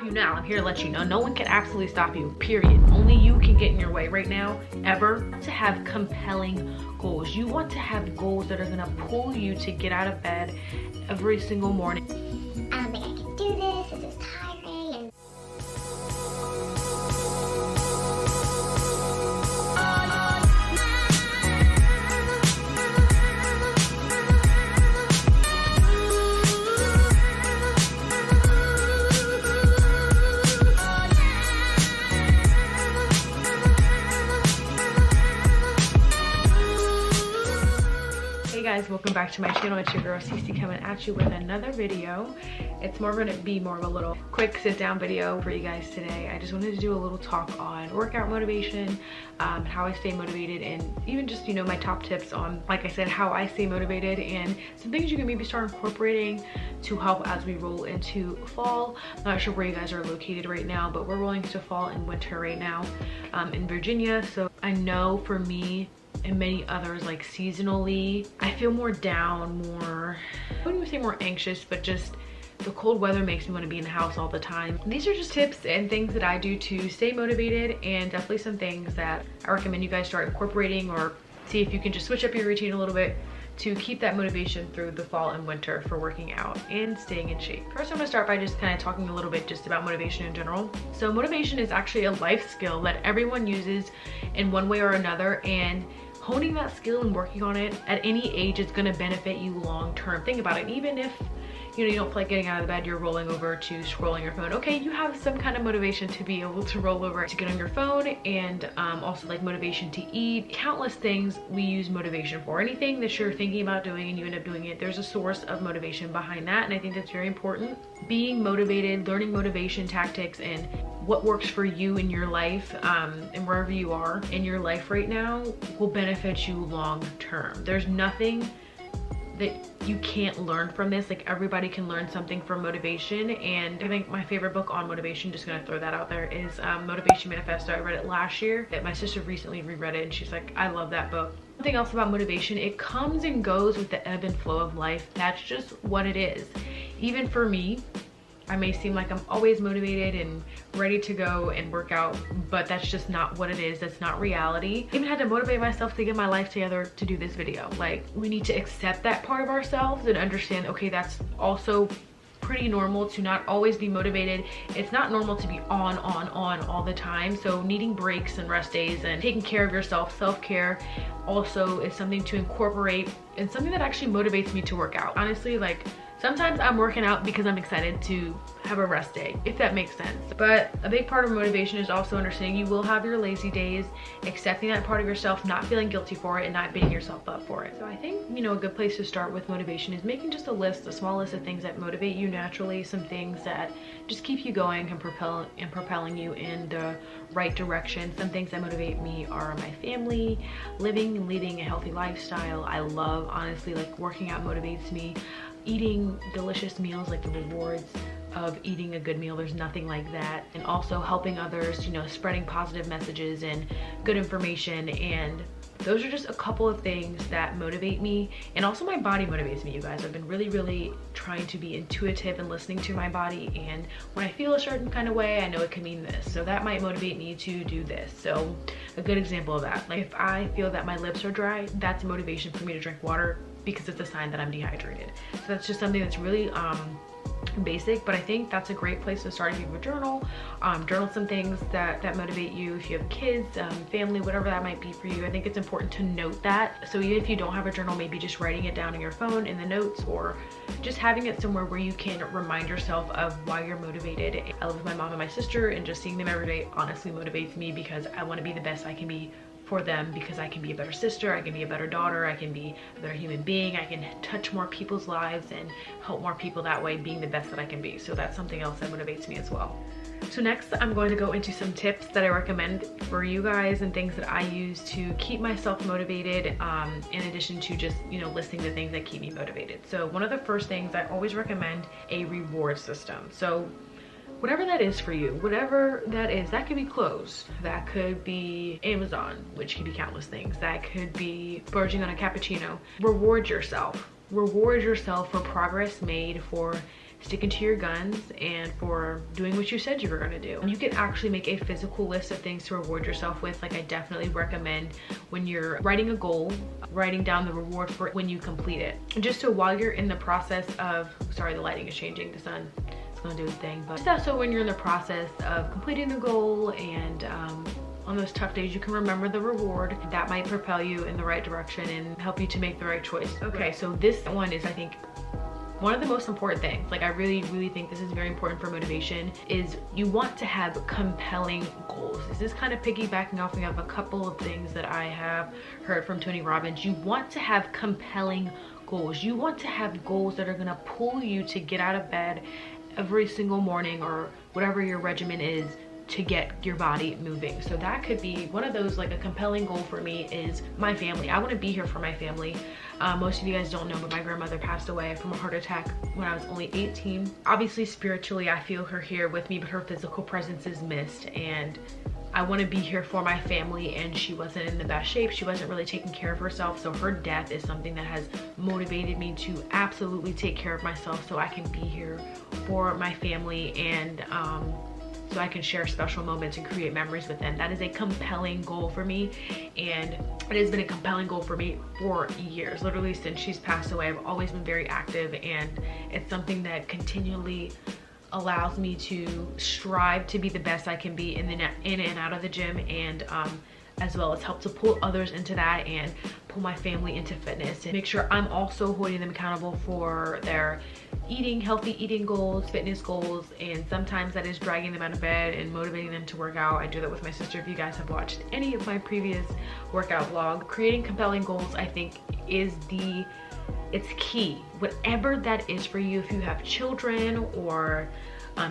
you now. I'm here to let you know no one can absolutely stop you, period. Only you can get in your way right now, ever. To have compelling goals. You want to have goals that are gonna pull you to get out of bed every single morning. I don't think I can do this. This is tiring. And guys, welcome back to my channel. It's your girl HeyC coming at you with another video. It's gonna be more of a little quick sit down video for you guys today. I just wanted to do a little talk on workout motivation, how I stay motivated, and even just, you know, my top tips on, like I said, how I stay motivated and some things you can maybe start incorporating to help as we roll into fall. I'm not sure where you guys are located right now, but we're rolling into fall and winter right now in Virginia. So I know for me and many others, like seasonally, I feel more down, more, I wouldn't even say more anxious, but just the cold weather makes me want to be in the house all the time. These are just tips and things that I do to stay motivated, and definitely some things that I recommend you guys start incorporating, or see if you can just switch up your routine a little bit to keep that motivation through the fall and winter for working out and staying in shape. First, I'm gonna start by just kind of talking a little bit just about motivation in general. So motivation is actually a life skill that everyone uses in one way or another, and honing that skill and working on it at any age is going to benefit you long term. Think about it. Even if you don't feel like getting out of bed, you're rolling over to scrolling your phone. Okay, you have some kind of motivation to be able to roll over to get on your phone, and also like motivation to eat. Countless things we use motivation for. Anything that you're thinking about doing and you end up doing it, there's a source of motivation behind that, and I think that's very important. Being motivated, learning motivation tactics, and what works for you in your life and wherever you are in your life right now will benefit you long term. There's nothing that you can't learn from this. Like, everybody can learn something from motivation, and I think my favorite book on motivation, just gonna throw that out there, is Motivation Manifesto. I read it last year. My sister recently reread it and she's like, I love that book. Something else about motivation, it comes and goes with the ebb and flow of life. That's just what it is. Even for me, I may seem like I'm always motivated and ready to go and work out, but that's just not what it is. That's not reality. I even had to motivate myself to get my life together to do this video. Like, we need to accept that part of ourselves and understand, okay, that's also pretty normal to not always be motivated. It's not normal to be on all the time. So needing breaks and rest days and taking care of yourself, self-care, also is something to incorporate, and something that actually motivates me to work out. Honestly, like, sometimes I'm working out because I'm excited to have a rest day, if that makes sense. But a big part of motivation is also understanding you will have your lazy days, accepting that part of yourself, not feeling guilty for it, and not beating yourself up for it. So I think, you know, a good place to start with motivation is making just a list, a small list of things that motivate you naturally, some things that just keep you going and propelling you in the right direction. Some things that motivate me are my family, living and leading a healthy lifestyle. I love, honestly, like, working out motivates me. Eating delicious meals, like the rewards of eating a good meal, there's nothing like that. And also helping others, you know, spreading positive messages and good information. And those are just a couple of things that motivate me. And also my body motivates me, you guys. I've been really trying to be intuitive and listening to my body, and when I feel a certain kind of way, I know it can mean this, so that might motivate me to do this. So a good example of that, like, if I feel that my lips are dry, that's a motivation for me to drink water, because it's a sign that I'm dehydrated. So that's just something that's really basic, but I think that's a great place to start. If you have a journal, journal some things that motivate you. If you have kids, family, whatever that might be for you, I think it's important to note that. So even if you don't have a journal, maybe just writing it down in your phone in the notes, or just having it somewhere where you can remind yourself of why you're motivated. I live with my mom and my sister, and just seeing them every day honestly motivates me, because I want to be the best I can be for them, because I can be a better sister, I can be a better daughter, I can be a better human being, I can touch more people's lives and help more people that way, being the best that I can be. So that's something else that motivates me as well. So next, I'm going to go into some tips that I recommend for you guys, and things that I use to keep myself motivated, in addition to just, you know, listing the things that keep me motivated. So one of the first things, I always recommend a reward system. So whatever that is for you, whatever that is, that could be clothes, that could be Amazon, which could be countless things, that could be splurging on a cappuccino. Reward yourself for progress made, for sticking to your guns and for doing what you said you were going to do. You can actually make a physical list of things to reward yourself with. Like I definitely recommend when you're writing a goal, writing down the reward for when you complete it. And just so while you're in the process of, sorry, the lighting is changing, the sun is going to do its thing, but just so when you're in the process of completing the goal and on those tough days, you can remember the reward. That might propel you in the right direction and help you to make the right choice. Okay, so this one is, I think, one of the most important things. Like I really think this is very important for motivation, is you want to have compelling goals. This is kind of piggybacking off of a couple of things that I have heard from Tony Robbins. You want to have compelling goals. You want to have goals that are going to pull you to get out of bed every single morning, or whatever your regimen is, to get your body moving. So that could be one of those. Like a compelling goal for me is my family. I want to be here for my family. Most of you guys don't know, but my grandmother passed away from a heart attack when I was only 18. Obviously spiritually I feel her here with me, but her physical presence is missed, and I want to be here for my family, and she wasn't in the best shape. She wasn't really taking care of herself. So her death is something that has motivated me to absolutely take care of myself so I can be here for my family, and so I can share special moments and create memories with them. That is a compelling goal for me, and it has been a compelling goal for me for years. Literally since she's passed away, I've always been very active, and it's something that continually allows me to strive to be the best I can be in and out of the gym, and as well as help to pull others into that and pull my family into fitness, and make sure I'm also holding them accountable for their healthy eating goals, fitness goals, and sometimes that is dragging them out of bed and motivating them to work out. I do that with my sister. If you guys have watched any of my previous workout vlog, creating compelling goals, I think, is it's key. Whatever that is for you, if you have children, or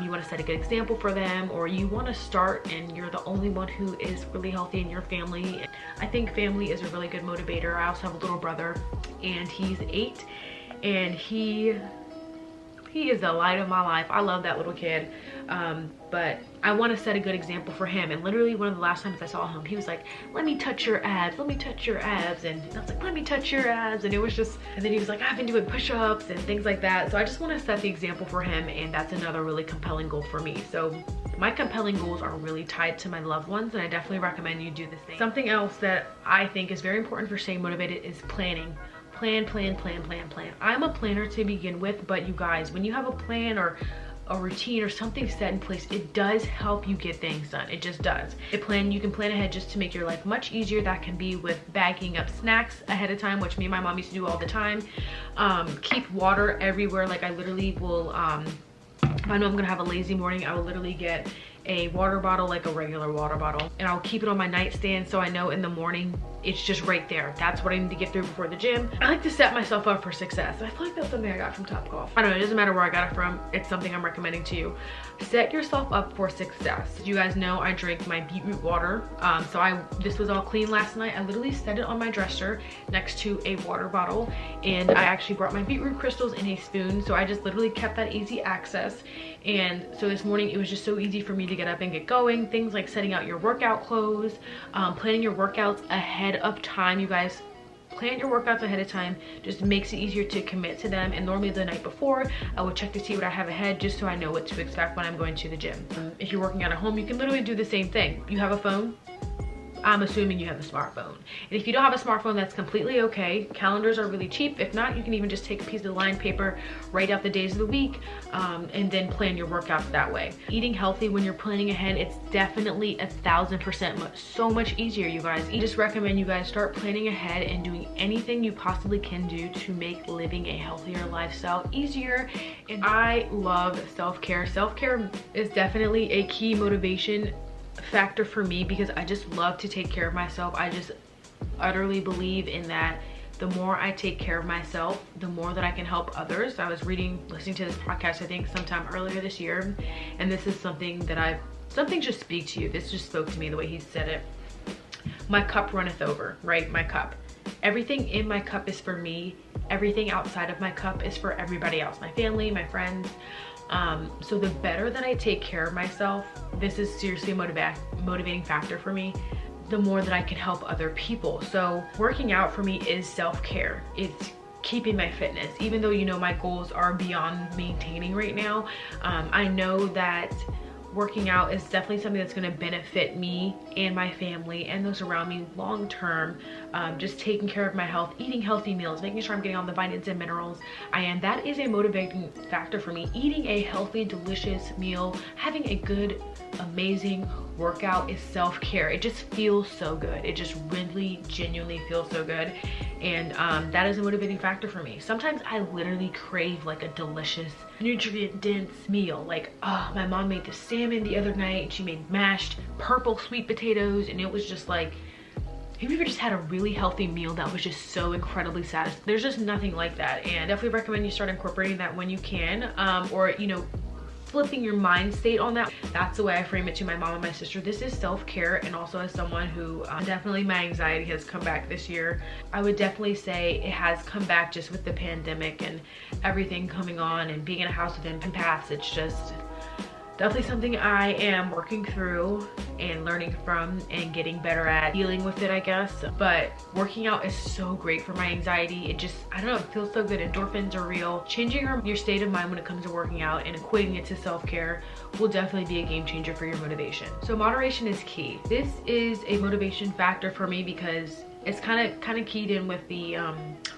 you want to set a good example for them, or you want to start and you're the only one who is really healthy in your family. I think family is a really good motivator. I also have a little brother, and he's 8, and he is the light of my life. I love that little kid, but I want to set a good example for him. And literally one of the last times I saw him, he was like, let me touch your abs, let me touch your abs. And I was like, let me touch your abs. And it was just, and then he was like, I've been doing push-ups and things like that. So I just want to set the example for him, and that's another really compelling goal for me. So my compelling goals are really tied to my loved ones, and I definitely recommend you do the same. Something else that I think is very important for staying motivated is planning. Plan. I'm a planner to begin with, but you guys, when you have a plan or a routine or something set in place, it does help you get things done. It just does. You can plan ahead just to make your life much easier. That can be with bagging up snacks ahead of time, which me and my mom used to do all the time. Keep water everywhere. Like I literally will, if I know I'm gonna have a lazy morning, I will literally get a water bottle, like a regular water bottle, and I'll keep it on my nightstand so I know in the morning it's just right there. That's what I need to get through before the gym. I like to set myself up for success. I feel like that's something I got from Topgolf. I don't know, it doesn't matter where I got it from. It's something I'm recommending to you. Set yourself up for success. You guys know I drink my beetroot water. This was all clean last night. I literally set it on my dresser next to a water bottle, and I actually brought my beetroot crystals in a spoon. So I just literally kept that easy access. And so this morning it was just so easy for me to get up and get going. Things like setting out your workout clothes, planning your workouts ahead of time. You guys, plan your workouts ahead of time. Just makes it easier to commit to them. And normally the night before, I would check to see what I have ahead, just so I know what to expect when I'm going to the gym. If you're working out at home, you can literally do the same thing. You have a phone, I'm assuming you have a smartphone. And if you don't have a smartphone, that's completely okay. Calendars are really cheap. If not, you can even just take a piece of lined paper, write out the days of the week, and then plan your workouts that way. Eating healthy when you're planning ahead, it's definitely 1000% so much easier, you guys. I just recommend you guys start planning ahead and doing anything you possibly can do to make living a healthier lifestyle easier. And I love self-care. Self-care is definitely a key motivation factor for me, because I just love to take care of myself. I just utterly believe in that. The more I take care of myself, the more that I can help others. I was listening to this podcast, I think sometime earlier this year, and this is something that something just speak to you. This just spoke to me the way he said it. My cup runneth over, right? My cup. Everything in my cup is for me. Everything outside of my cup is for everybody else, my family, my friends. So the better that I take care of myself, this is seriously a motivating factor for me, the more that I can help other people. So working out for me is self-care. It's keeping my fitness. Even though, you know, my goals are beyond maintaining right now, I know that working out is definitely something that's going to benefit me and my family and those around me long term. Just taking care of my health, eating healthy meals, making sure I'm getting all the vitamins and minerals that is a motivating factor for me. Eating a healthy, delicious meal, having a good, amazing workout is self-care. It just feels so good. It just really genuinely feels so good, and that is a motivating factor for me. Sometimes I literally crave like a delicious, nutrient dense meal. Like, oh, my mom made the salmon the other night and she made mashed purple sweet potatoes, and it was just like, have you ever just had a really healthy meal that was just so incredibly satisfying? There's just nothing like that, and definitely recommend you start incorporating that when you can, or, you know, flipping your mind state on that. That's the way I frame it to my mom and my sister. This is self-care, and also as someone who definitely my anxiety has come back this year. I would definitely say it has come back just with the pandemic and everything coming on and being in a house with empaths. It's just definitely something I am working through and learning from and getting better at dealing with it, I guess. But working out is so great for my anxiety. It just, I don't know, it feels so good. Endorphins are real. Changing your state of mind when it comes to working out and equating it to self-care will definitely be a game changer for your motivation. So moderation is key. This is a motivation factor for me because it's kind of keyed in with the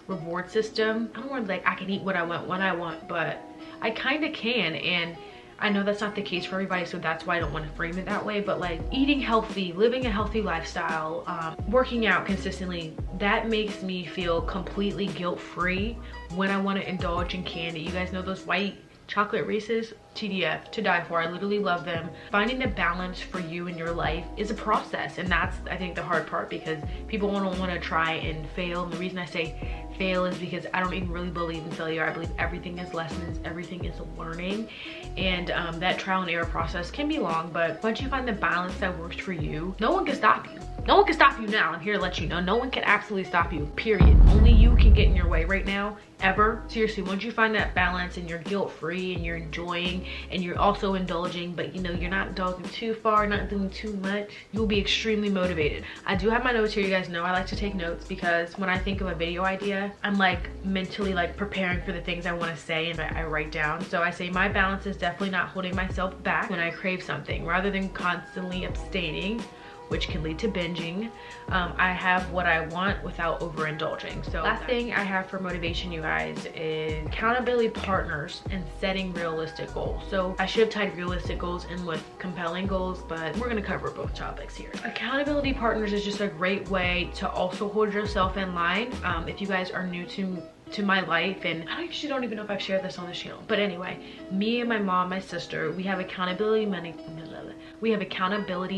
reward system. I don't want to, like, I can eat what I want when I want, but I kind of can, and I know that's not the case for everybody, so that's why I don't want to frame it that way. But like eating healthy, living a healthy lifestyle, working out consistently, that makes me feel completely guilt-free when I want to indulge in candy. You guys know those white chocolate Reese's? TDF, to die for. I literally love them. Finding the balance for you in your life is a process, and that's, I think, the hard part, because people don't want to try and fail. And the reason I say fail is because I don't even really believe in failure. I believe everything is lessons, everything is learning, and that trial and error process can be long, but once you find the balance that works for you, no one can stop you. No one can stop you now. I'm here to let you know, no one can absolutely stop you, period. Only you can get in your way right now, ever. Seriously, once you find that balance and you're guilt-free and you're enjoying and you're also indulging, but you know, you're not indulging too far, not doing too much, you'll be extremely motivated. I do have my notes here. You guys know I like to take notes, because when I think of a video idea, I'm like mentally like preparing for the things I want to say, and I write down. So I say my balance is definitely not holding myself back when I crave something, rather than constantly abstaining, which can lead to binging. I have what I want without overindulging. So last thing I have for motivation, you guys, is accountability partners and setting realistic goals. So I should have tied realistic goals in with compelling goals, but we're gonna cover both topics here. Accountability partners is just a great way to also hold yourself in line. If you guys are new to my life, and I actually don't even know if I've shared this on this channel, but anyway, me and my mom, my sister, we have accountability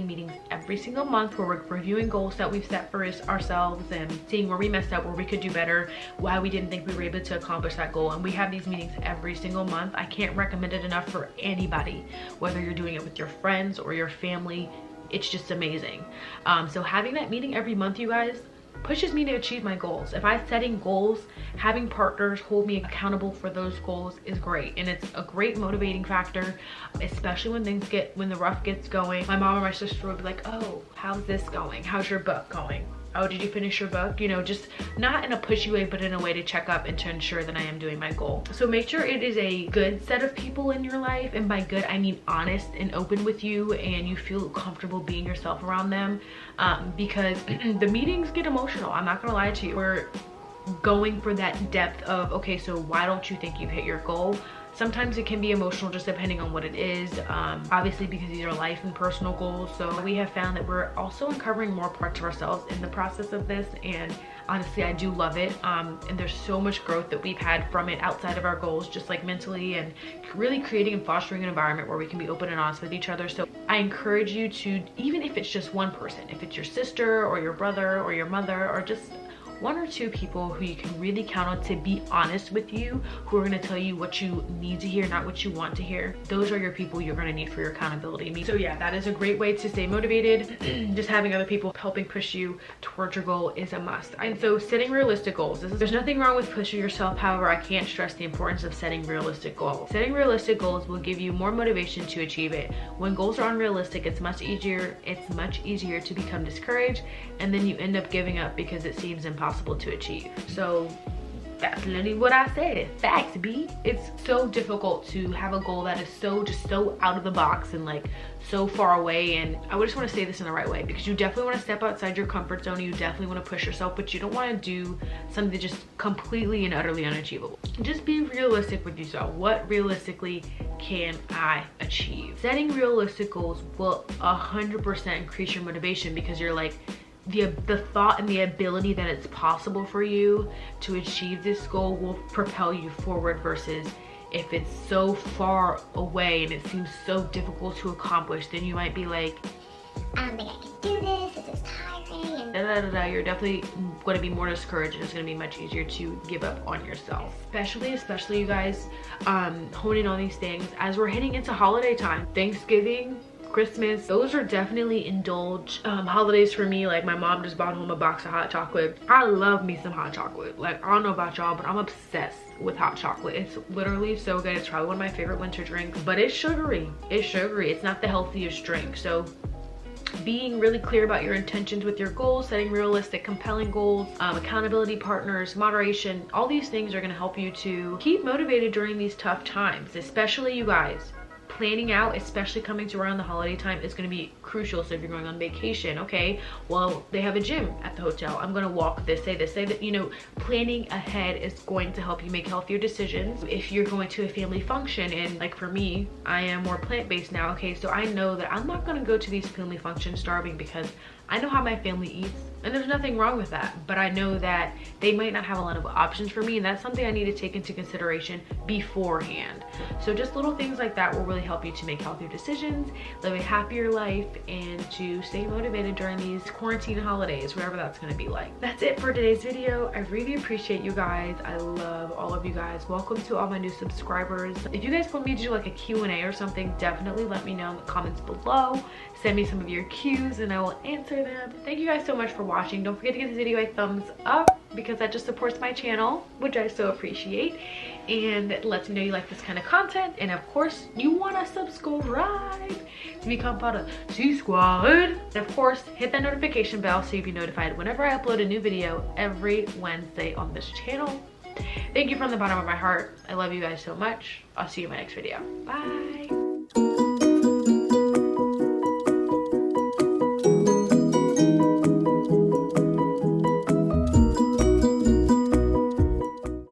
meetings every single month, where we're reviewing goals that we've set for ourselves and seeing where we messed up, where we could do better, why we didn't think we were able to accomplish that goal. And we have these meetings every single month. I can't recommend it enough for anybody, whether you're doing it with your friends or your family. It's just amazing. So having that meeting every month, you guys, pushes me to achieve my goals. If I'm setting goals, having partners hold me accountable for those goals is great, and it's a great motivating factor, especially when the rough gets going. My mom or my sister would be like, oh, how's this going? How's your book going? Oh, did you finish your book? You know, just not in a pushy way, but in a way to check up and to ensure that I am doing my goal. So make sure it is a good set of people in your life, and by good I mean honest and open with you, and you feel comfortable being yourself around them, because the meetings get emotional. I'm not gonna lie to you. We're going for that depth of, okay, so why don't you think you've hit your goal? Sometimes it can be emotional, just depending on what it is, obviously, because these are life and personal goals. So we have found that we're also uncovering more parts of ourselves in the process of this, and honestly, I do love it. And there's so much growth that we've had from it outside of our goals, just like mentally, and really creating and fostering an environment where we can be open and honest with each other. So I encourage you to, even if it's just one person, if it's your sister or your brother or your mother, or just one or two people who you can really count on to be honest with you, who are going to tell you what you need to hear, not what you want to hear. Those are your people you're going to need for your accountability. So yeah, that is a great way to stay motivated. Just having other people helping push you towards your goal is a must. And so setting realistic goals. There's nothing wrong with pushing yourself. However, I can't stress the importance of setting realistic goals. Setting realistic goals will give you more motivation to achieve it. When goals are unrealistic, it's much easier to become discouraged, and then you end up giving up because it seems impossible to achieve. So That's literally what I said. Facts, B. It's so difficult to have a goal that is so out of the box and like so far away. And I just want to say this in the right way, because you definitely want to step outside your comfort zone. You definitely want to push yourself, but you don't want to do something that's just completely and utterly unachievable. Just be realistic with yourself. What realistically can I achieve? Setting realistic goals will 100% increase your motivation, because you're like, the thought and the ability that it's possible for you to achieve this goal will propel you forward, versus if it's so far away and it seems so difficult to accomplish, then you might be like, I don't think I can do this is tiring, and you're definitely going to be more discouraged, and it's going to be much easier to give up on yourself. Especially you guys, honing on these things as we're heading into holiday time. Thanksgiving, Christmas, those are definitely indulge holidays for me. Like, my mom just bought home a box of hot chocolate. I love me some hot chocolate. Like, I don't know about y'all, but I'm obsessed with hot chocolate. It's literally so good. It's probably one of my favorite winter drinks, but it's sugary. It's not the healthiest drink. So being really clear about your intentions with your goals, setting realistic, compelling goals, accountability partners, moderation, all these things are going to help you to keep motivated during these tough times. Especially you guys, planning out, especially coming to around the holiday time, is going to be crucial. So if you're going on vacation, okay, well, they have a gym at the hotel, I'm going to walk this day, that, you know, planning ahead is going to help you make healthier decisions. If you're going to a family function, and like for me, I am more plant-based now, okay, so I know that I'm not going to go to these family functions starving, because I know how my family eats, and there's nothing wrong with that, but I know that they might not have a lot of options for me, and that's something I need to take into consideration beforehand. So just little things like that will really help you to make healthier decisions, live a happier life, and to stay motivated during these quarantine holidays, whatever that's going to be like. That's it for today's video. I really appreciate you guys. I love all of you guys. Welcome to all my new subscribers. If you guys want me to do like a Q&A or something, definitely let me know in the comments below. Send me some of your Q's and I will answer them. Thank you guys so much for watching. Don't forget to give this video a thumbs up, because that just supports my channel, which I so appreciate, and it lets me know you like this kind of content. And of course, you want to subscribe to become part of HeyC Squad. And of course, hit that notification bell so you'll be notified whenever I upload a new video every Wednesday on this channel. Thank you from the bottom of my heart. I love you guys so much. I'll see you in my next video. Bye.